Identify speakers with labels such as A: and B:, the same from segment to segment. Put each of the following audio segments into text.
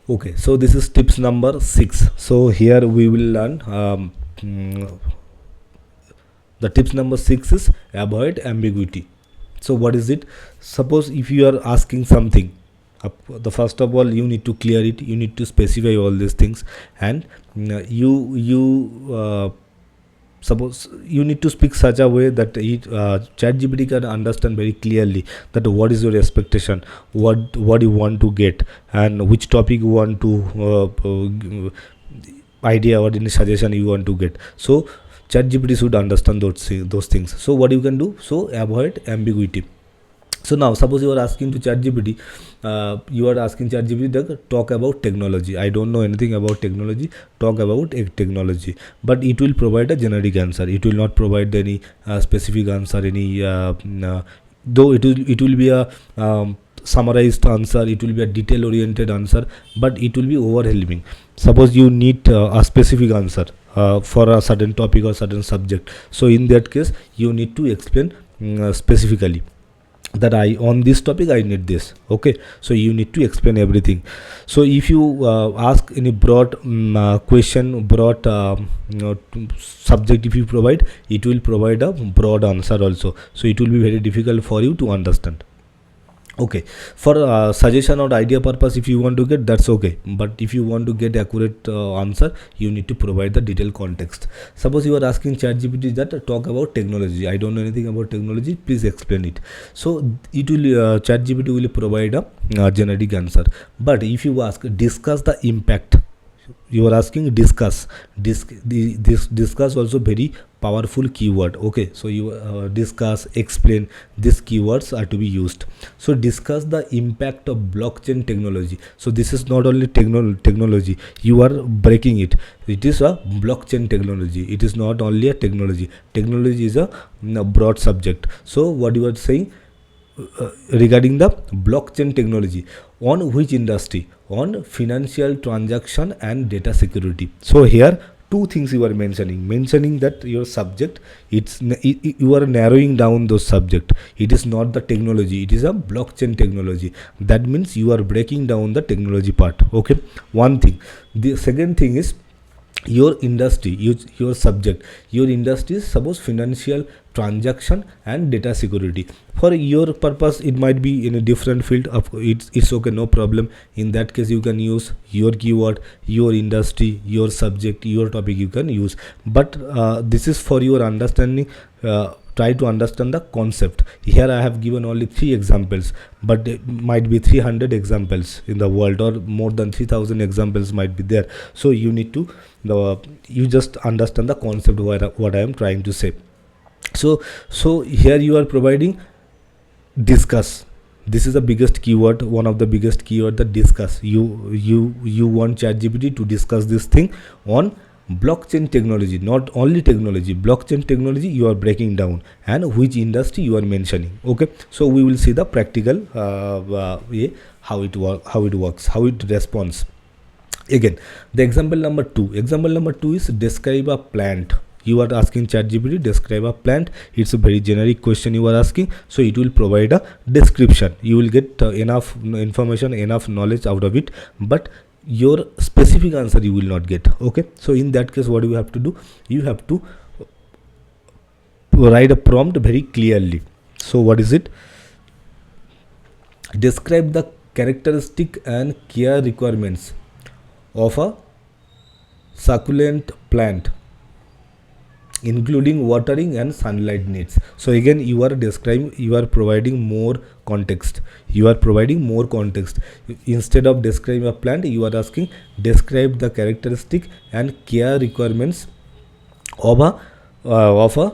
A: Okay, so this is tips number 6. So here we will learn the tips number 6 is avoid ambiguity. So what is it? Suppose if you are asking something, the first of all you need to clear it, you need to specify all these things, and suppose you need to speak such a way that ChatGPT can understand very clearly that what is your expectation, what you want to get, and which topic you want to idea or any suggestion you want to get. So ChatGPT should understand those things. So what you can do? So avoid ambiguity. So now suppose you are asking to ChatGPT, to talk about technology. I don't know anything about technology. Talk about technology, but it will provide a generic answer. It will not provide any specific answer. Though it will be a summarized answer. It will be a detail oriented answer, but it will be overwhelming. Suppose you need a specific answer for a certain topic or certain subject. So in that case, you need to explain specifically that I on this topic I need this. Okay, so you need to explain everything. So if you ask any broad question, broad subject, if you provide, it will provide a broad answer also. So it will be very difficult for you to understand. Okay, for suggestion or idea purpose, if you want to get, that's okay, but if you want to get accurate answer, you need to provide the detailed context. Suppose you are asking ChatGPT that talk about technology. I don't know anything about technology, please explain it. So it will ChatGPT will provide a generic answer. But if you ask discuss the impact, you are asking discuss. This discuss also very powerful keyword. Okay, so you discuss, explain, these keywords are to be used. So discuss the impact of blockchain technology. So this is not only technology, you are breaking it. It is a blockchain technology. It is not only a technology. Technology is a broad subject. So what you are saying, regarding the blockchain technology, on which industry? On financial transaction and data security. So here two things you are mentioning that your subject, you are narrowing down those subject. It is not the technology, it is a blockchain technology. That means you are breaking down the technology part. Okay, one thing. The second thing is your industry, your subject. Your industry is suppose financial transaction and data security. For your purpose, it might be in a different field of it's okay, no problem. In that case, you can use your keyword, your industry, your subject, your topic you can use. But this is for your understanding. Try to understand the concept. Here I have given only 3 examples, but it might be 300 examples in the world, or more than 3000 examples might be there. So you need to you just understand the concept what I am trying to say. So here you are providing discuss. This is the biggest keyword, one of the biggest keyword, that discuss. You want ChatGPT to discuss this thing on blockchain technology, not only technology, blockchain technology you are breaking down, and which industry you are mentioning. Okay, so we will see the practical way, how it works, how it responds. Again, the example number 2 is describe a plant. You are asking ChatGPT describe a plant. It's a very generic question you are asking, so it will provide a description. You will get enough information, enough knowledge out of it, but your specific answer you will not get. Okay, so in that case, what you have to do, you have to write a prompt very clearly. So what is it? Describe the characteristic and care requirements of a succulent plant, including watering and sunlight needs. So again, you are providing more context. Instead of describing a plant, you are asking describe the characteristic and care requirements of a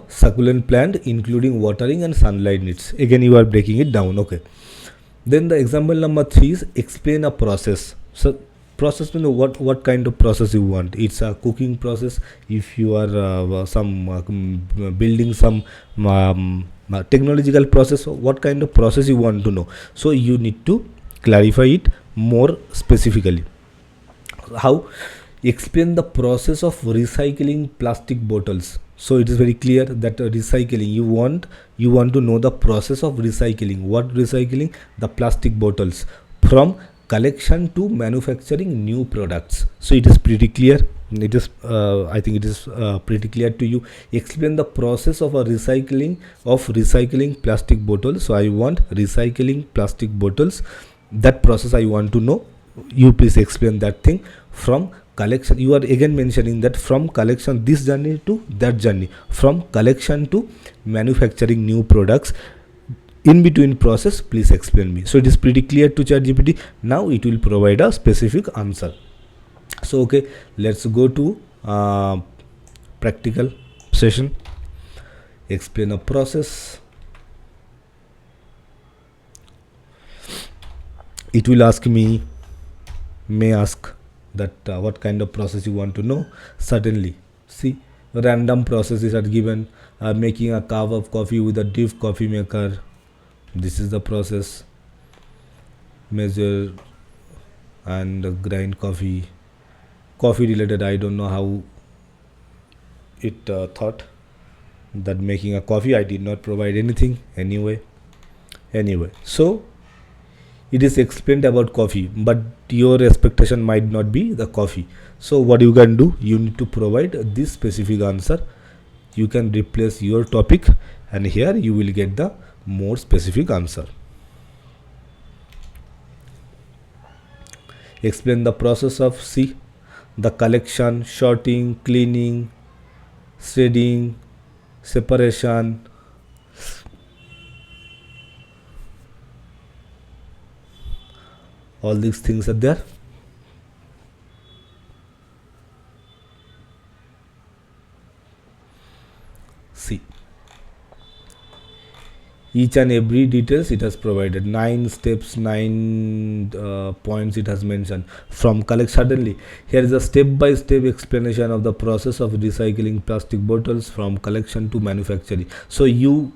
A: succulent plant, including watering and sunlight needs. Again, you are breaking it down. Okay, then the example number 3 is explain a process. So process, you know, what kind of process you want. It's a cooking process. If you are building some technological process, what kind of process you want to know. So you need to clarify it more specifically. How? Explain the process of recycling plastic bottles. So it is very clear that recycling, you want to know the process of recycling. What recycling? The plastic bottles from collection to manufacturing new products. So it is pretty clear. It is I think it is pretty clear to you. Explain the process of recycling plastic bottles. So I want recycling plastic bottles. That process I want to know. You please explain that thing. From collection, you are again mentioning that from collection this journey to that journey, from collection to manufacturing new products, in between process, please explain me. So it is pretty clear to ChatGPT. Now it will provide a specific answer. So okay, let's go to practical session. Explain a process. It will ask me, may ask that what kind of process you want to know. Certainly, see, random processes are given. Making a cup of coffee with a drip coffee maker. This is the process. Measure and grind coffee. Coffee related, I don't know how it thought that making a coffee. I did not provide anything anyway. So it is explained about coffee, but your expectation might not be the coffee. So what you can do, you need to provide this specific answer. You can replace your topic, and here you will get the more specific answer. Explain the process of the collection, sorting, cleaning, shredding, separation. All these things are there. See, each and every details it has provided. 9 steps, 9 points it has mentioned. From collect, suddenly here is a step-by-step explanation of the process of recycling plastic bottles from collection to manufacturing. So you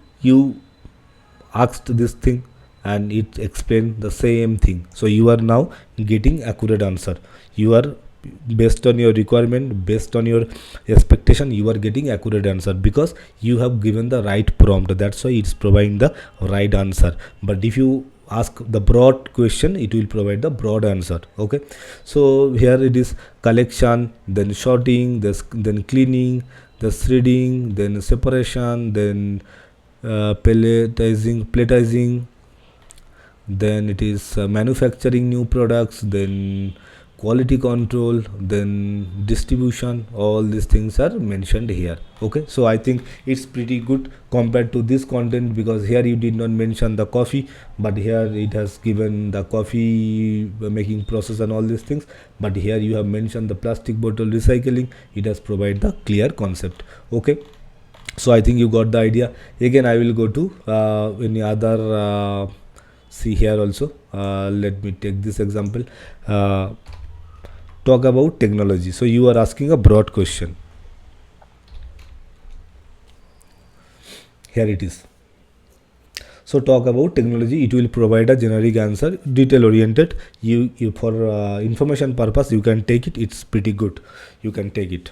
A: asked this thing and it explained the same thing. So you are now getting accurate answer. You are, based on your requirement, based on your expectation, you are getting accurate answer because you have given the right prompt. That's why it's providing the right answer. But if you ask the broad question, it will provide the broad answer. Okay, so here it is collection, then sorting, then cleaning, the shredding, then separation, then pelletizing, then it is manufacturing new products, then quality control, then distribution. All these things are mentioned here. Okay, so I think it's pretty good compared to this content, because here you did not mention the coffee, but here it has given the coffee making process and all these things, but here you have mentioned the plastic bottle recycling. It has provided the clear concept. Okay, so I think you got the idea. Again, I will go to any other see here also. Let me take this example. Talk about technology. So you are asking a broad question. Here it is. So talk about technology. It will provide a generic answer, detail oriented. You for information purpose you can take it. It's pretty good. You can take it.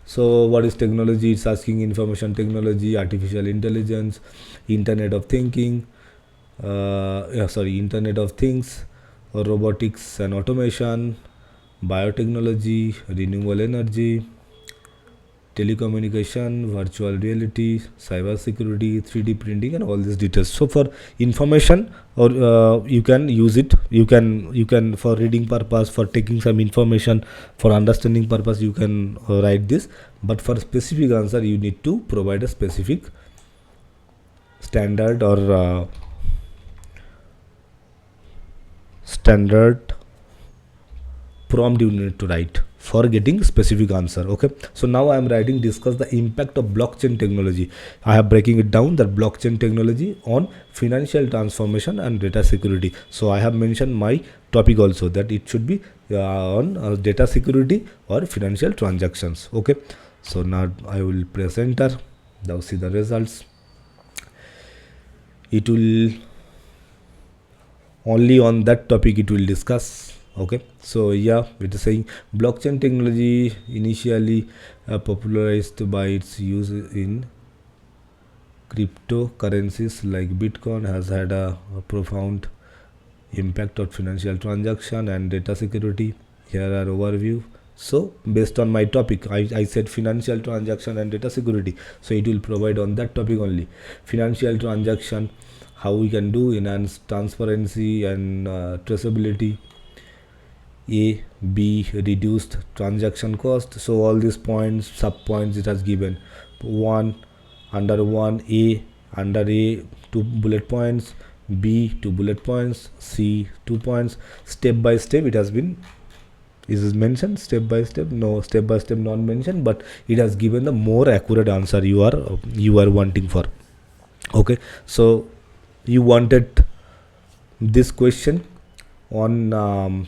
A: So what is technology? It's asking information technology, artificial intelligence, Internet of Thinking, Internet of Things, robotics and automation, biotechnology, renewable energy, telecommunication, virtual reality, cyber security, 3D printing, and all these details. So for information, or you can use it. You can for reading purpose, for taking some information, for understanding purpose, you can write this. But for specific answer, you need to provide a specific standard or standard prompt you need to write for getting specific answer. Okay, so now I am writing discuss the impact of blockchain technology. I am breaking it down, that blockchain technology on financial transformation and data security. So I have mentioned my topic also, that it should be on data security or financial transactions. Okay, so now I will press enter. Now see the results. It will only on that topic it will discuss. Okay, so yeah, it is saying blockchain technology initially popularized by its use in cryptocurrencies like Bitcoin has had a profound impact of financial transaction and data security. Here are overview. So based on my topic, I said financial transaction and data security, so it will provide on that topic only. Financial transaction, how we can do enhanced transparency and traceability. A, B, reduced transaction cost. So all these points, sub points it has given. One under 1A, under A 2 bullet points, B 2 bullet points, C 2 points. Step by step it has been, is it mentioned step by step? No, step by step not mentioned, but it has given the more accurate answer you are wanting for. Okay, so you wanted this question on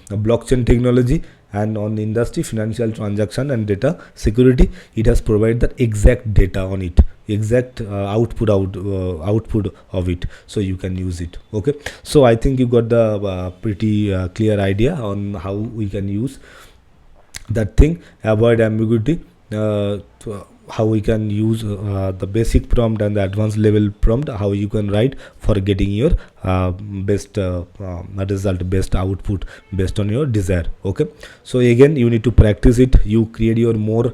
A: blockchain technology and on industry, financial transaction and data security. It has provided the exact data on it, exact output of it, so you can use it. Okay, so I think you got the pretty clear idea on how we can use that thing. Avoid ambiguity, how we can use the basic prompt and the advanced level prompt, how you can write for getting your best result, best output based on your desire. Okay, so again you need to practice it. You create your more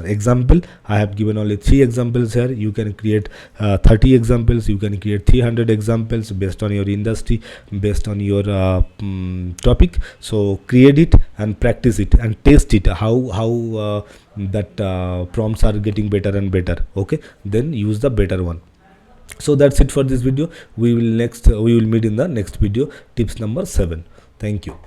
A: example. I have given only 3 examples here. You can create 30 examples, you can create 300 examples based on your industry, based on your topic. So create it and practice it and test it, how that prompts are getting better and better. Okay, then use the better one. So that's it for this video. We will meet in the next video, tips number 7. Thank you.